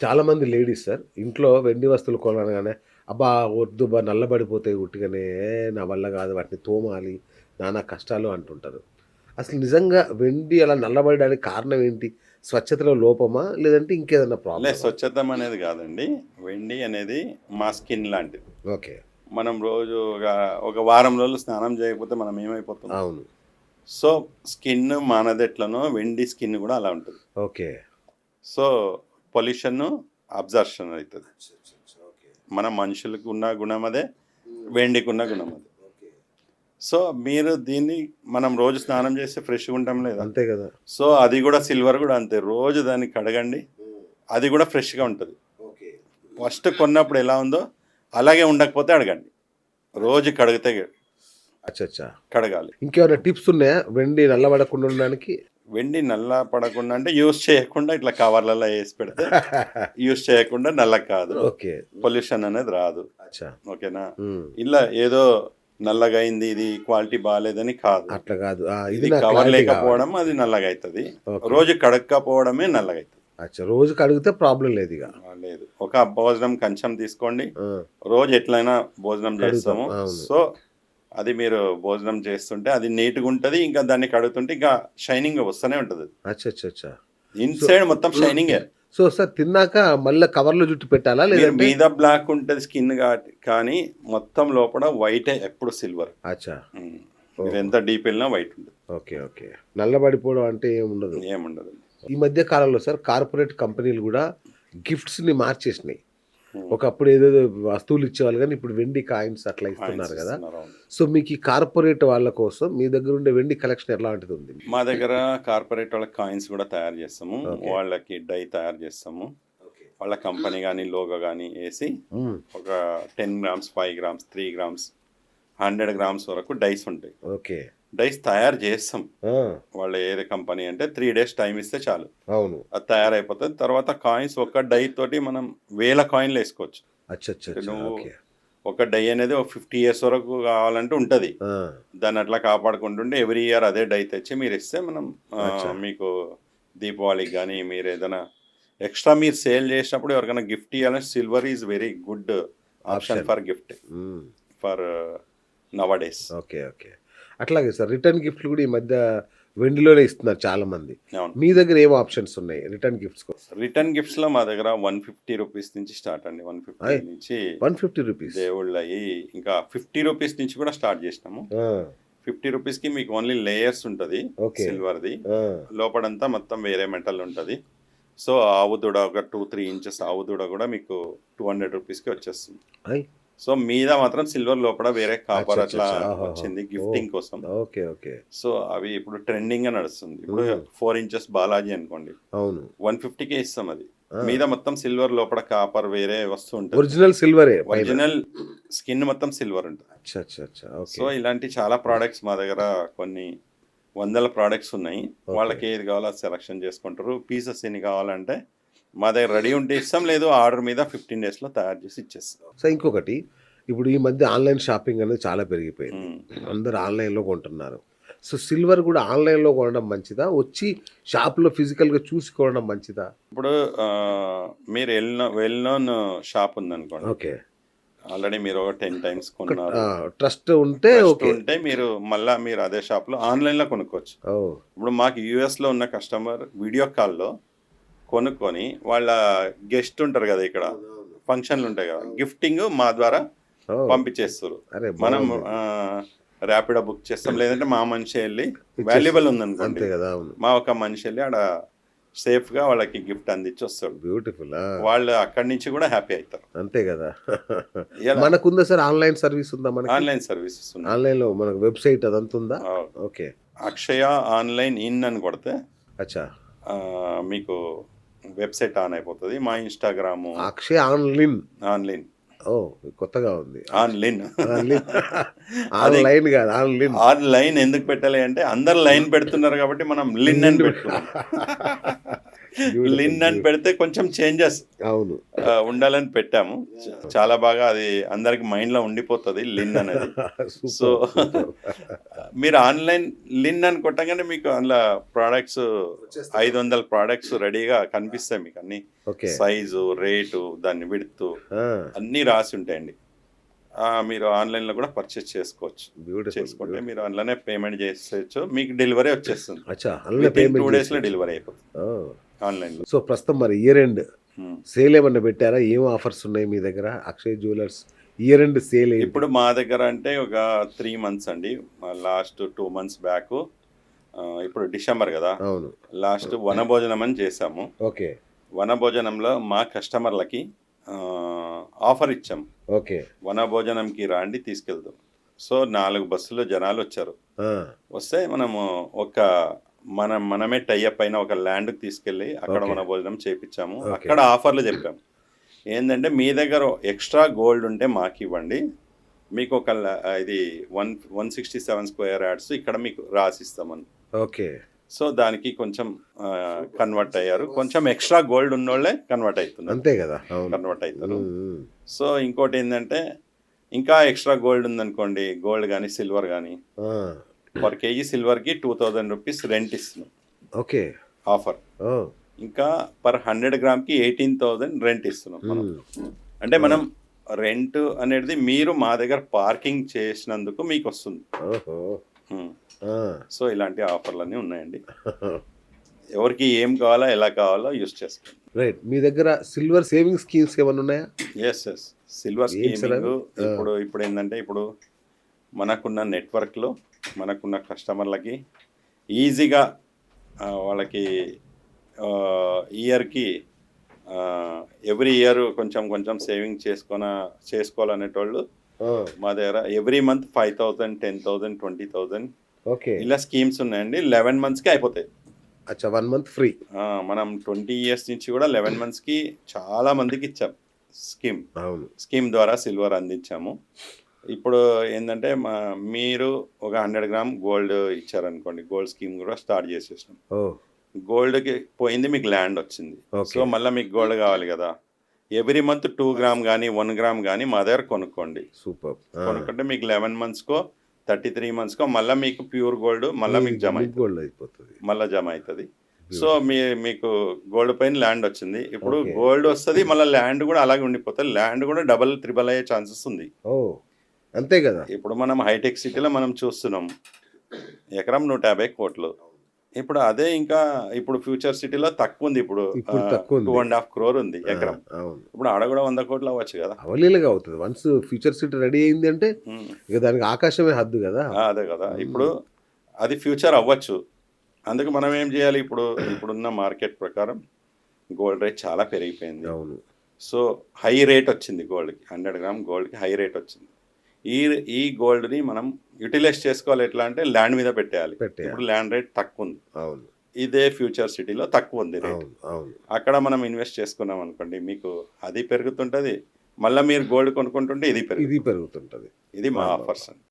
చాలామంది ladies sir ఇంట్లో వెండి వస్తువులు కొనగానే, "అబ్బా! వద్దుబ్బా నల్లబడిపోతాయి ఉట్టిగనే. నా వల్ల గాదు వాటిని తోమాలి, నానా కష్టాలు" అంటుంటారు. అసలు నిజంగా వెండి అలా నల్లబడడానికి కారణం ఏంటి? స్వచ్ఛతలో లోపమా? లేదంటే ఇంకేదన్నా ప్రాబ్లమా? స్వచ్ఛతం అనేది కాదండి. వెండి అనేది మా స్కిన్ లాంటిది. ఓకే. మనం రోజు ఒక వారం రోజులు స్నానం చేయకపోతే మనం ఏమైపోతాం? అవును. సో, స్కిన్ మనదెట్లనో వెండి స్కిన్ కూడా అలా ఉంటది. ఓకే. సో, పొల్యూషన్ను అబ్జర్షన్ అయితది. ఓకే. మన మనుషులకు ఉన్న గుణం అదే, హ్మ్. వెండికున్న గుణం అదే. ఓకే. సో, మీరు దీన్ని మనం రోజు స్నానం చేస్తే ఫ్రెష్‌గా ఉంటాం లేదా? అంతే గదా! సో, అది కూడా సిల్వర్ కూడా అంతే. రోజు దాన్ని కడగండి. హ్మ్. అది కూడా ఫ్రెష్‌గా ఉంటది. ఓకే. ఫస్ట్ కొన్నప్పుడు ఎలా ఉందో అలాగే ఉండకపోతే అడగండి. రోజు కడిగితే అచ్చచ్చా! కడగాలి. ఇంకేమైనా టిప్స్ ఉన్నాయా? వెండి నల్లబడకుండా ఉండడానికి? వెండి నల్ల పడకుండా అంటే యూజ్ చేయకుండా ఇట్లా కవర్లలో వేసి పెడితే యూజ్ చేయకుండా నల్ల కాదు. ఓకే. పొల్యూషన్ అనేది రాదు. అచ్చా! ఓకేనా? హ్మ్. ఇలా ఏదో నల్లగా అయింది, ఇది క్వాలిటీ బాలేదని కాదు. అట్లా గాదు. ఇది ఇది నాకు కవర్ క్లారిటీ గావాలి. లేకపోవడం అది నల్లగా అవుతుంది. ఓకే. రోజు కడగకపోవడమే నల్లగా అవుతుంది. అచ్చా! రోజు కడిగితే ప్రాబ్లమ్ లేదిగ. లేదు. ఒక భోజనం కంచం తీసుకోండి. ఆ! రోజు ఎట్లయినా భోజనం కడుగుతాం. చేస్తాము. అవును. సో, అది మీరు భోజనం చేస్తుంటే అది నీట్‌గా ఉంటది. ఇంకా దాన్ని కడుగుతుంటే ఇంకా షైనింగ్ వస్తూనే ఉంటది. అచ్చచ్చచ్చా! ఇన్‌సైడ్ మొత్తం షైనింగే. సో, సార్ తిన్నాక మళ్ళా కవర్‌లో జుట్టు పెట్టాలా? మీరు లేదంటే మీద బ్లాక్ ఉంటది స్కిన్ కానీ మొత్తం లోపల వైటే ఎప్పుడు సిల్వర్. అచ్చా! మీరు ఓహో! ఎంత డీప్ వెళ్ళినా వైట్ ఉంటది. ఓకే. ఓకే. నల్లబడిపోవడం అంటే ఏముండదు. ఏముండదు. ఈ మధ్య కాలంలో సార్ కార్పొరేట్ కంపెనీలు గూడా గిఫ్ట్స్‌ని మార్చేసినాయి. హ్మ్. ఒకప్పుడు ఏదేదో వస్తువులు ఇచ్చేవాళ్ళు గానీ, ఇప్పుడు వెండి కాయిన్స్ అట్లా కాయిన్స్ ఇస్తున్నారు గదా! ఇస్తున్నారు. అవును. సో, మీకు ఈ కార్పొరేట్ వాళ్ళ కోసం మీ దగ్గర ఉండే వెండి కలెక్షన్ ఎలాంటిదుంది? మా దగ్గర కార్పొరేట్ వాళ్ళకి కాయిన్స్ కూడా తయారు చేస్తాము. ఓకే. వాళ్ళకి డై తయారు చేస్తాము. ఓకే. వాళ్ళ కంపెనీ గాని, లోగో గాని ఏసి హ్మ్. ఒక 10 గ్రామ్స్, 5 గ్రామ్స్, 3 గ్రామ్స్, 100 గ్రామ్స్ వరకు డైస్ ఉంటాయి. ఓకే. డైస్ తయారు చేస్తాం. ఆ! వాళ్ళు ఏదే కంపెనీ అంటే 3 డేస్ టైం ఇస్తే చాలు. అవును. అది తయారైపోతది. తర్వాత కాయిన్స్ ఒక డై తోటి మనం వేల కాయిన్‌లు ఏసుకోవచ్చు. అంటే అచ్చచ్చచ్చా! నువ్వు ఓకే. ఒక డై అనేది ఒక 50 ఇయర్స్ వరకు కావాలంటే ఉంటది. ఆ! దాన్ని అట్లా కాపాడుకుంటుంటే ఎవ్రీ ఇయర్ అదే డై తెచ్చి మీరిస్తే మనం అచ్చా! మీకు దీపావళికి గానీ, మీరేదైనా ఎక్స్‌ట్రా మీరు సేల్ చేసినప్పుడు ఎవరికైనా గిఫ్ట్ ఇయ్యాలంటే silver is very good option option. For gift hmm. For nowadays. Okay. Okay. అట్లాగే సార్ రిటర్న్ గిఫ్ట్‌లు గూడా ఈ మధ్య వెండిలోనే ఇస్తున్నారు చాలామంది. అవును. మీ దగ్గర ఏం ఆప్షన్స్ ఉన్నాయి రిటర్న్ గిఫ్ట్స్ కోసం? రిటర్న్ గిఫ్ట్స్‌లో మా దగ్గర ₹150 నుంచి స్టార్ట్ అండి. 150 అయ్! నుంచి ₹150. దేవుళ్ళయి ఇంకా ₹50 నుంచి కూడా స్టార్ట్ చేసినాము. ఆ! ₹50కి మీకు ఓన్లీ లేయర్స్ ఉంటది. ఓకే. సిల్వర్‌ది. ఆ! లోపడంతా మొత్తం వేరే మెటల్ ఉంటది. సో, ఆవు దూడ ఒక 2, 3 ఇంచెస్ ఆవు దూడ కూడా మీకు ₹200కి వచ్చేస్తుంది. అయ్! సో, మీద మాత్రం సిల్వర్ లోపల వేరే కాపర్ అట్లా అచ్చచ్చచ్చా! ఆహాహా! వచ్చింది ఓహ్! గిఫ్టింగ్ కోసం. ఓకే. ఓకే. సో, అవి ఇప్పుడు ట్రెండింగ్‌గా నడుస్తుంది. ఇప్పుడు హ్మ్. 4 ఇంచెస్ బాలాజీ అనుకోండి. అవును. 150కే ఇస్తాం అది. ఆ! మీద మొత్తం సిల్వర్ లోపల కాపర్ వేరే వస్తువు ఉంటది. ఒరిజినల్ సిల్వరే పైన. ఒరిజినల్ స్కిన్ మొత్తం సిల్వర్ ఉంటది. అచ్చచ్చచ్చా! ఓకే. సో, ఇలాంటి చాలా ప్రొడక్ట్స్ మా దగ్గర కొన్ని వందల ప్రొడక్ట్స్ ఉన్నాయి. ఓకే. వాళ్ళకి ఏది కావాలో అది సెలక్షన్ చేసుకుంటారు. పీసెస్ ఎన్ని కావాలంటే మా దగ్గర రెడీ ఉంటే ఇస్తాం. లేదు ఆర్డర్ మీద 15 డేస్‌లో తయారు చేసి ఇచ్చేస్తాం. సో, ఇంకొకటి ఇప్పుడు ఈ మధ్య ఆన్‌లైన్ షాపింగ్ అనేది చాలా పెరిగిపోయింది. హ్మ్. అందరూ ఆన్‌లైన్‌లో కొంటున్నారు. సో, సిల్వర్ గూడా ఆన్‌లైన్‌లో కొనడం మంచిదా? వచ్చి షాప్‌లో ఫిజికల్‌గా చూసి కొనడం మంచిదా? ఇప్పుడు మీరు వెల్ నోన్ షాప్ ఉందనుకోండి. ఓకే. ఆల్రెడీ మీరు ఒక 10 టైమ్స్ కొన్నారు. ట్రస్ట్ ఉంటే ట్రస్ట్ ఓకే. ఉంటే మీరు అదే షాప్‌లో ఆన్‌లైన్‌లో కొనుక్కోవచ్చు. ఓహ్! ఇప్పుడు మాకు యూఎస్‌లో ఉన్న కస్టమర్ వీడియో కాల్‌లో కొనుక్కొని వాళ్ళ గెస్ట్ ఉంటారు కదా ఇక్కడ. ఫంక్షన్‌లు ఉంటాయి కదా! గిఫ్టింగ్ మా ద్వారా ఓహ్! పంపించేస్తుర్రు. అరే! మనం బావుంది. ర్యాపిడో బుక్ చేస్తాం. లేదంటే మా మనిషే ఎళ్లి ఇచ్చేస్తారు. వాల్యుబుల్ ఉందనుకోండి. అంతే గదా! అవును. మా ఒక మనిషి ఎళ్లి ఆడ సేఫ్‌గా వాళ్ళకి గిఫ్ట్ అందించి వస్తాడు. బ్యూటిఫుల్. ఆ! వాళ్ళు అక్కడి నుంచి కూడా హ్యాపీ అయితారు. అంతే గదా! ఎలా మనకుందా సార్ ఆన్‌లైన్ సర్వీస్ ఉందా మనకి? ఆన్‌లైన్ సర్వీసెస్ ఉన్నాయి. ఆన్‌లైన్‌లో మనకు వెబ్‌సైట్ అదంతా ఉందా? అవును. ఓకే. అక్షయ ఆన్‌లైన్ ఇన్ అని కొడితే అచ్చా! మీకు వెబ్‌సైట్ ఆన్ అయిపోతది. మా ఇన్‌స్టాగ్రాము అక్షయ్ ఆన్‌లిన్. ఆన్‌లైన్. ఓహ్! కొత్తగా ఉంది. ఆన్‌లైన్. ఆన్‌లిన్. అది ఆన్‌లైన్ గాదు ఆన్‌లిన్. ఆన్‌లైన్ ఎందుకు పెట్టాలి అంటే అందరూ లైన్ పెడుతున్నారు కాబట్టి మనం లిన్ అని లిన్ పెట్టుకున్నాం. Beautiful, లిన్ అని beautiful. పెడితే కొంచెం చేంజెస్ అవును. ఉండాలని పెట్టాము. చాలా బాగా అది అందరికి మైండ్లో ఉండిపోతుంది లిన్ అనేది. So super, super. మీరు ఆన్లైన్ లిన్ అని కొట్టగానే మీకు అందులో ప్రోడక్ట్స్ 500 ప్రోడక్ట్స్ రెడీగా కనిపిస్తాయి మీకు అన్ని ఓకే. సైజు, రేటు, దాన్ని విడుతూ అన్నీ రాసి ఉంటాయండి. మీరు ఆన్లైన్లో కూడా పర్చేస్ చేసుకోవచ్చు. చేసుకుంటే మీరు అందులోనే పేమెంట్ చేసేయచ్చు, మీకు డెలివరీ వచ్చేస్తుంది. అచ్చా, 2 డేస్లో డెలివరీ అయిపోతుంది ఆన్లైన్లో. సో ప్రస్తుతం మరి ఇయర్ ఎండ్ సేల్ ఏమన్నా పెట్టారా? ఏం ఆఫర్స్ ఉన్నాయి మీ దగ్గర? Akshay jewellers year end sale ఇప్పుడు మా దగ్గర అంటే ఒక 3 మంత్స్ అండి. లాస్ట్ 2 మంత్స్ బ్యాక్, ఇప్పుడు డిసెంబర్ కదా, అవును, లాస్ట్ వనభోజనం అని చేసాము. ఓకే. వనభోజనంలో మా కస్టమర్లకి ఆఫర్ ఇచ్చాం. ఓకే. వనభోజనంకి రాండి తీసుకెళ్తాం. సో 4 బస్సులు జనాలు వచ్చారు. వస్తే మనము మనమే టైఅప్ అయిన ఒక ల్యాండ్కి తీసుకెళ్ళి అక్కడ వనభోజనం చేయించాము. అక్కడ ఆఫర్లు చెప్పాము. ఏంటంటే మీ దగ్గర ఎక్స్ట్రా గోల్డ్ ఉంటే మాకు ఇవ్వండి, మీకు ఒక ఇది 167 స్క్వేర్ యార్డ్స్ ఇక్కడ మీకు రాసిస్తామని. ఓకే. సో దానికి కొంచెం కన్వర్ట్ అయ్యారు. కొంచెం ఎక్స్ట్రా గోల్డ్ ఉన్నోళ్ళే కన్వర్ట్ అవుతున్నారు. అంతే కదా, కన్వర్ట్ అవుతారు. సో ఇంకోటి ఏంటంటే ఇంకా ఎక్స్ట్రా గోల్డ్ ఉందనుకోండి, గోల్డ్ కానీ సిల్వర్ కానీ, పర్ కేజీ సిల్వర్కి 2000 రూపీస్ రెంట్ ఇస్తున్నాం. ఓకే. ఆఫర్. ఇంకా పర్ 100 గ్రామ్కి 18,000 రెంట్ ఇస్తున్నాం మనం. అంటే మనం రెంట్ అనేది మీరు మా దగ్గర పార్కింగ్ చేసినందుకు మీకు వస్తుంది. సో ఇలాంటి ఆఫర్లన్నీ ఉన్నాయండి. ఎవరికి ఏం కావాలో ఎలా కావాలో యూస్ చేసుకోండి. రైట్. మీ దగ్గర సిల్వర్ సేవింగ్ స్కీమ్స్ ఏమైనా ఉన్నాయా? ఎస్ సిల్వర్ స్కీమింగ్ ఇప్పుడు ఏంటంటే ఇప్పుడు మనకున్న నెట్వర్క్లో మనకున్న కస్టమర్లకి ఈజీగా వాళ్ళకి ఇయర్కి ఎవ్రీ ఇయర్ కొంచెం కొంచెం సేవింగ్ చేసుకోవాలనేటోళ్ళు మా దగ్గర ఎవ్రీ మంత్ 5,000, 10,000, 20,000 ఓకే, ఇలా స్కీమ్స్ ఉన్నాయండి. 11 మంత్స్కి అయిపోతాయి. అచ్చా, 1 మంత్ ఫ్రీ. మనం 20 years నుంచి కూడా 11 మంత్స్కి చాలా మందికి ఇచ్చాం స్కీమ్ ద్వారా సిల్వర్ అందించాము. ఇప్పుడు ఏంటంటే మీరు ఒక 100 గ్రామ్ గోల్డ్ ఇచ్చారనుకోండి, గోల్డ్ స్కీమ్ కూడా స్టార్ట్ చేసేసినాం. గోల్డ్కి పోయింది, మీకు ల్యాండ్ వచ్చింది. సో మళ్ళీ మీకు గోల్డ్ కావాలి కదా, ఎవ్రీ మంత్ 2 గ్రామ్ కానీ 1 గ్రామ్ కానీ మా దగ్గర కొనుక్కోండి. సూపర్. కొనుక్కుంటే మీకు 11 మంత్స్కో 33 మంత్స్కో మళ్ళీ మీకు ప్యూర్ గోల్డ్ మళ్ళీ మీకు జమ అయిపోతుంది. మళ్ళీ జమ అవుతుంది. సో మీకు గోల్డ్ పైన ల్యాండ్ వచ్చింది. ఇప్పుడు గోల్డ్ వస్తుంది, మళ్ళీ ల్యాండ్ కూడా అలాగే ఉండిపోతుంది. ల్యాండ్ కూడా డబల్ త్రిబల్ అయ్యే ఛాన్సెస్ ఉంది. అంతే కదా. ఇప్పుడు మనం హైటెక్ సిటీలో మనం చూస్తున్నాం, ఎకరం 150 కోట్లు. ఇప్పుడు అదే ఇంకా ఇప్పుడు ఫ్యూచర్ సిటీలో తక్కువ ఉంది. ఇప్పుడు 2.5 crore ఉంది ఎకరం. ఇప్పుడు ఆడ కూడా 100 కోట్లు అవ్వచ్చు కదా, అవలీలుగా అవుతుంది. వన్స్ ఫ్యూచర్ సిటీ రెడీ అయింది అంటే ఇక దానికి ఆకాశమే హద్దు కదా. అదే కదా, ఇప్పుడు అది ఫ్యూచర్ అవ్వచ్చు. అందుకు మనం ఏం చేయాలి, ఇప్పుడున్న మార్కెట్ ప్రకారం గోల్డ్ రేట్ చాలా పెరిగిపోయింది. అవును. సో హై రేట్ వచ్చింది గోల్డ్కి, 100 గ్రామ్ గోల్డ్కి హై రేట్ వచ్చింది. ఈ గోల్డ్ని మనం యూటిలైజ్ చేసుకోవాలి. ఎట్లా అంటే ల్యాండ్ మీద పెట్టేయాలి. ఇప్పుడు ల్యాండ్ రేట్ తక్కువ ఉంది. అవును. ఇదే ఫ్యూచర్ సిటీలో తక్కువ ఉంది రేట్. అక్కడ మనం ఇన్వెస్ట్ చేసుకున్నాం అనుకోండి, మీకు అది పెరుగుతుంటుంది. మళ్ళీ మీరు గోల్డ్ కొనుక్కుంటుంటే ఇది పెరుగుతుంటుంది. ఇది మా ఆఫర్స్ అండి.